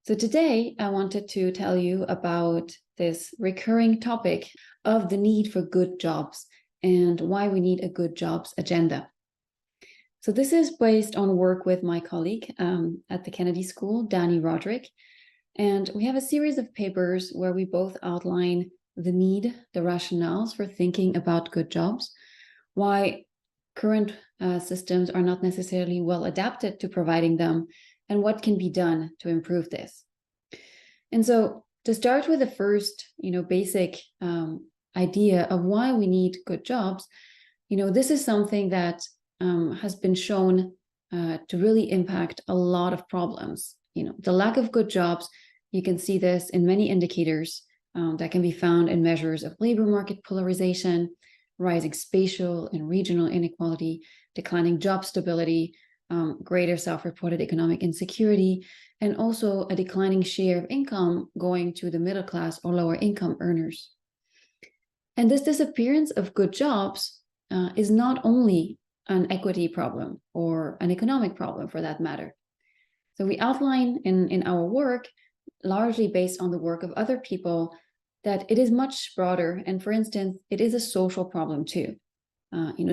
So today I wanted to tell you about this recurring topic of the need for good jobs and why we need a good jobs agenda. So this is based on work with my colleague at the Kennedy School, Danny Roderick. And we have a series of papers where we both outline the need, the rationales for thinking about good jobs, why current systems are not necessarily well adapted to providing them, and what can be done to improve this. And so to start with the first, basic idea of why we need good jobs, this is something that has been shown to really impact a lot of problems. The lack of good jobs, you can see this in many indicators that can be found in measures of labor market polarization, rising spatial and regional inequality, declining job stability, greater self-reported economic insecurity, and also a declining share of income going to the middle class or lower income earners. And this disappearance of good jobs is not only an equity problem or an economic problem for that matter. So we outline in our work, largely based on the work of other people, that it is much broader. And for instance, it is a social problem too.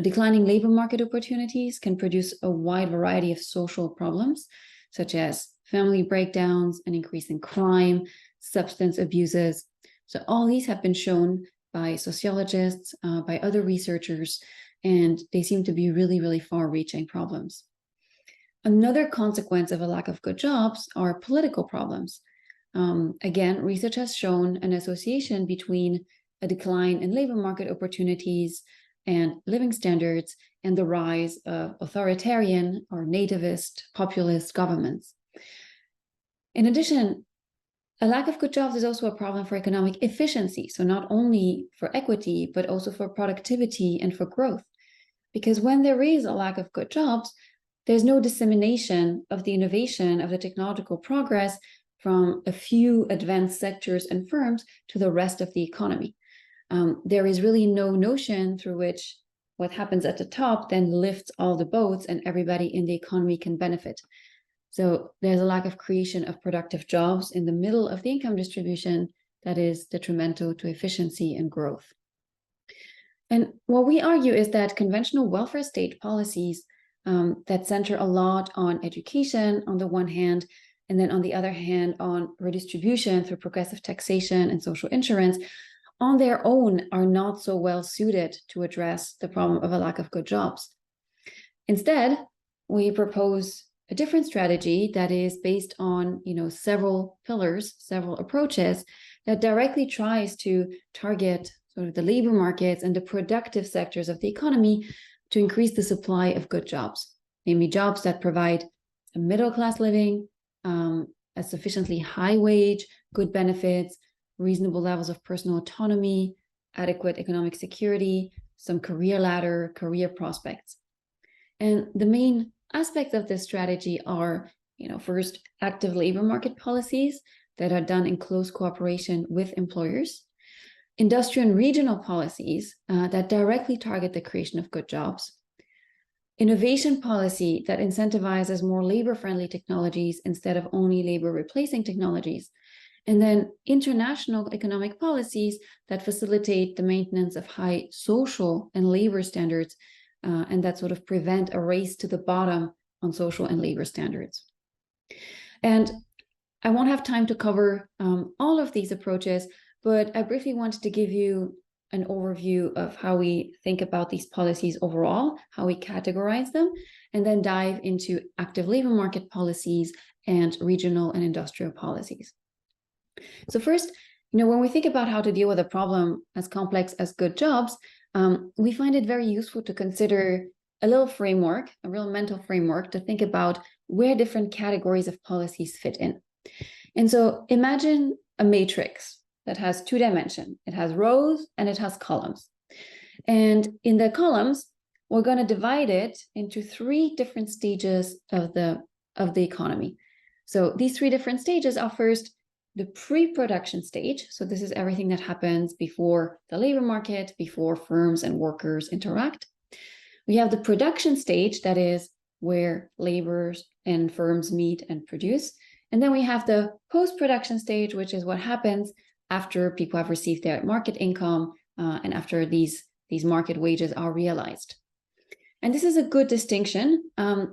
Declining labor market opportunities can produce a wide variety of social problems, such as family breakdowns, an increase in crime, substance abuses. So all these have been shown by sociologists, by other researchers, and they seem to be really, really far-reaching problems. Another consequence of a lack of good jobs are political problems. Again, research has shown an association between a decline in labor market opportunities and living standards and the rise of authoritarian or nativist populist governments. In addition, a lack of good jobs is also a problem for economic efficiency. So not only for equity, but also for productivity and for growth. Because when there is a lack of good jobs, there's no dissemination of the innovation of the technological progress from a few advanced sectors and firms to the rest of the economy. There is really no notion through which what happens at the top then lifts all the boats and everybody in the economy can benefit. So there's a lack of creation of productive jobs in the middle of the income distribution that is detrimental to efficiency and growth. And what we argue is that conventional welfare state policies that center a lot on education on the one hand, and then on the other hand on redistribution through progressive taxation and social insurance, on their own are not so well suited to address the problem of a lack of good jobs. Instead, we propose a different strategy that is based on several pillars, several approaches that directly tries to target sort of the labor markets and the productive sectors of the economy to increase the supply of good jobs, namely jobs that provide a middle-class living, a sufficiently high wage, good benefits, reasonable levels of personal autonomy, adequate economic security, some career ladder, career prospects. And the main aspects of this strategy are, first, active labor market policies that are done in close cooperation with employers, industrial and regional policies that directly target the creation of good jobs, innovation policy that incentivizes more labor-friendly technologies instead of only labor-replacing technologies, and then international economic policies that facilitate the maintenance of high social and labor standards and that sort of prevent a race to the bottom on social and labor standards. And I won't have time to cover all of these approaches, but I briefly wanted to give you an overview of how we think about these policies overall, how we categorize them, and then dive into active labor market policies and regional and industrial policies. So first, when we think about how to deal with a problem as complex as good jobs, we find it very useful to consider a little framework, a real mental framework to think about where different categories of policies fit in. And so imagine a matrix that has two dimensions. It has rows and it has columns. And in the columns, we're going to divide it into three different stages of the economy. So these three different stages are first the pre-production stage. So this is everything that happens before the labor market, before firms and workers interact. We have the production stage, that is where laborers and firms meet and produce. And then we have the post-production stage, which is what happens after people have received their market income and after these market wages are realized. And this is a good distinction, a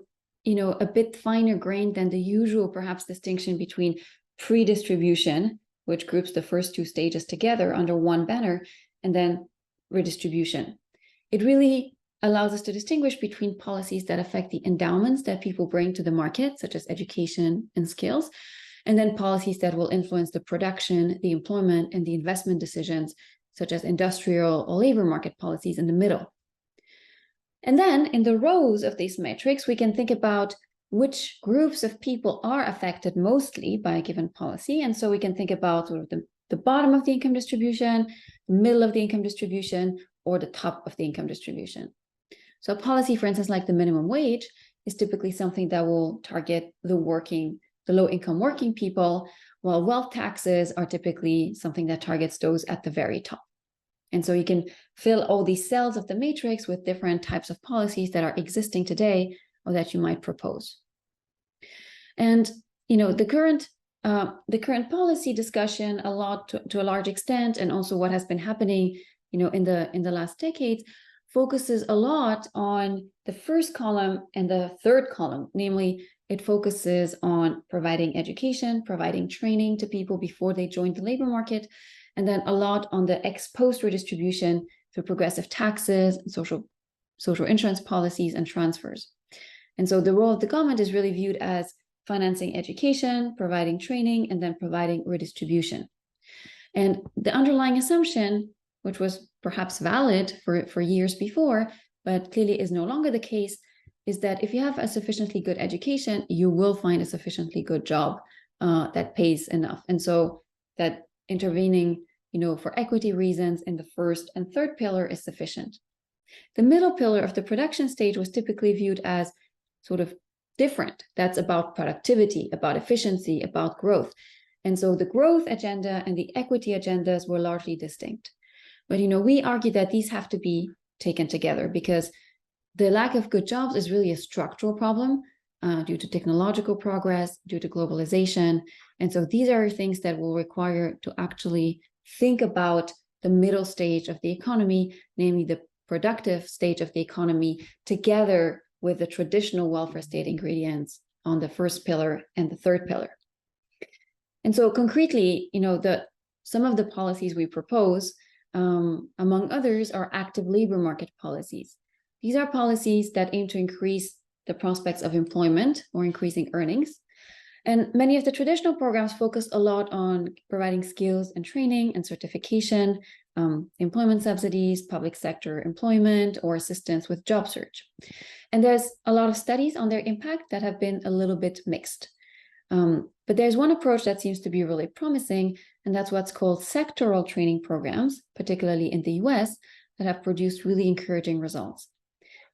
bit finer grained than the usual, perhaps, distinction between pre-distribution, which groups the first two stages together under one banner, and then redistribution. It really allows us to distinguish between policies that affect the endowments that people bring to the market, such as education and skills, and then policies that will influence the production, the employment, and the investment decisions, such as industrial or labor market policies in the middle. And then in the rows of this matrix, we can think about which groups of people are affected mostly by a given policy. And so we can think about sort of the bottom of the income distribution, the middle of the income distribution, or the top of the income distribution. So a policy, for instance, like the minimum wage, is typically something that will target the low-income working people, while wealth taxes are typically something that targets those at the very top. And so you can fill all these cells of the matrix with different types of policies that are existing today or that you might propose. And the current policy discussion, to a large extent, and also what has been happening in the last decades, focuses a lot on the first column and the third column. Namely, it focuses on providing education, providing training to people before they join the labor market, and then a lot on the ex-post redistribution through progressive taxes, and social insurance policies, and transfers. And so the role of the government is really viewed as financing education, providing training, and then providing redistribution. And the underlying assumption, which was perhaps valid for years before, but clearly is no longer the case, is that if you have a sufficiently good education, you will find a sufficiently good job that pays enough. And so that intervening, for equity reasons in the first and third pillar is sufficient. The middle pillar of the production stage was typically viewed as sort of different. That's about productivity, about efficiency, about growth. And so the growth agenda and the equity agendas were largely distinct. But, we argue that these have to be taken together because the lack of good jobs is really a structural problem due to technological progress, due to globalization. And so these are things that will require to actually think about the middle stage of the economy, namely the productive stage of the economy, together with the traditional welfare state ingredients on the first pillar and the third pillar. And so concretely, some of the policies we propose, among others, are active labor market policies. These are policies that aim to increase the prospects of employment or increasing earnings. And many of the traditional programs focus a lot on providing skills and training and certification, employment subsidies, public sector employment, or assistance with job search. And there's a lot of studies on their impact that have been a little bit mixed. But there's one approach that seems to be really promising, and that's what's called sectoral training programs, particularly in the US, that have produced really encouraging results.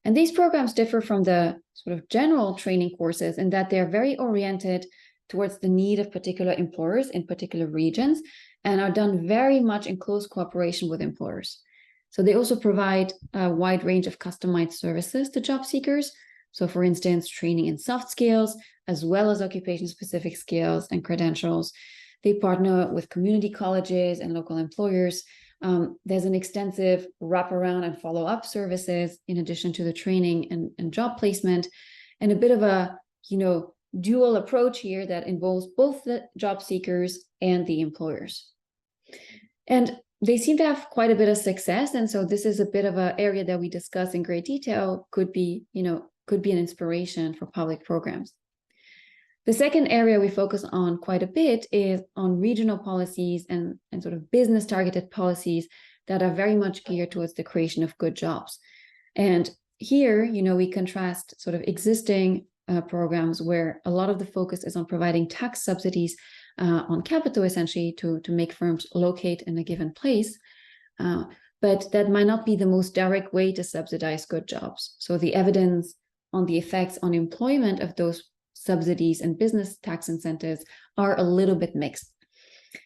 And these programs differ from the sort of general training courses in that they're very oriented towards the need of particular employers in particular regions and are done very much in close cooperation with employers. So they also provide a wide range of customized services to job seekers. So for instance, training in soft skills, as well as occupation-specific skills and credentials. They partner with community colleges and local employers. There's an extensive wraparound and follow-up services in addition to the training and job placement, and a bit of a dual approach here that involves both the job seekers and the employers. And they seem to have quite a bit of success, and so this is a bit of an area that we discuss in great detail, could be an inspiration for public programs. The second area we focus on quite a bit is on regional policies and sort of business targeted policies that are very much geared towards the creation of good jobs. And here, we contrast sort of existing programs where a lot of the focus is on providing tax subsidies on capital, essentially, to make firms locate in a given place. But that might not be the most direct way to subsidize good jobs. So the evidence on the effects on employment of those subsidies and business tax incentives are a little bit mixed.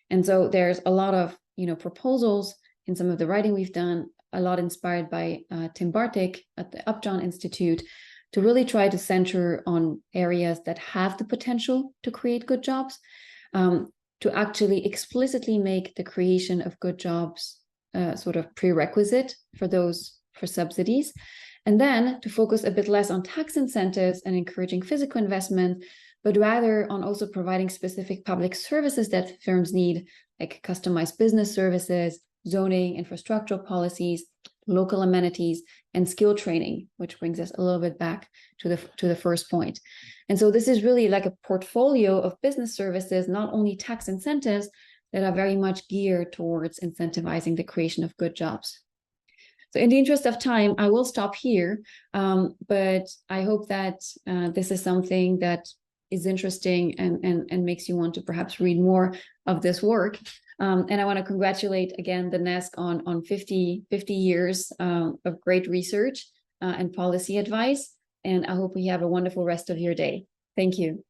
And so there's a lot of proposals in some of the writing we've done, a lot inspired by Tim Bartik at the Upjohn Institute, to really try to center on areas that have the potential to create good jobs, to actually explicitly make the creation of good jobs sort of prerequisite for subsidies, and then to focus a bit less on tax incentives and encouraging physical investment, but rather on also providing specific public services that firms need, like customized business services, zoning, infrastructural policies, local amenities, and skill training, which brings us a little bit back to the first point. And so this is really like a portfolio of business services, not only tax incentives, that are very much geared towards incentivizing the creation of good jobs. So in the interest of time, I will stop here, but I hope that this is something that is interesting and makes you want to perhaps read more of this work. And I want to congratulate again the NESC on 50 years of great research and policy advice. And I hope you have a wonderful rest of your day. Thank you.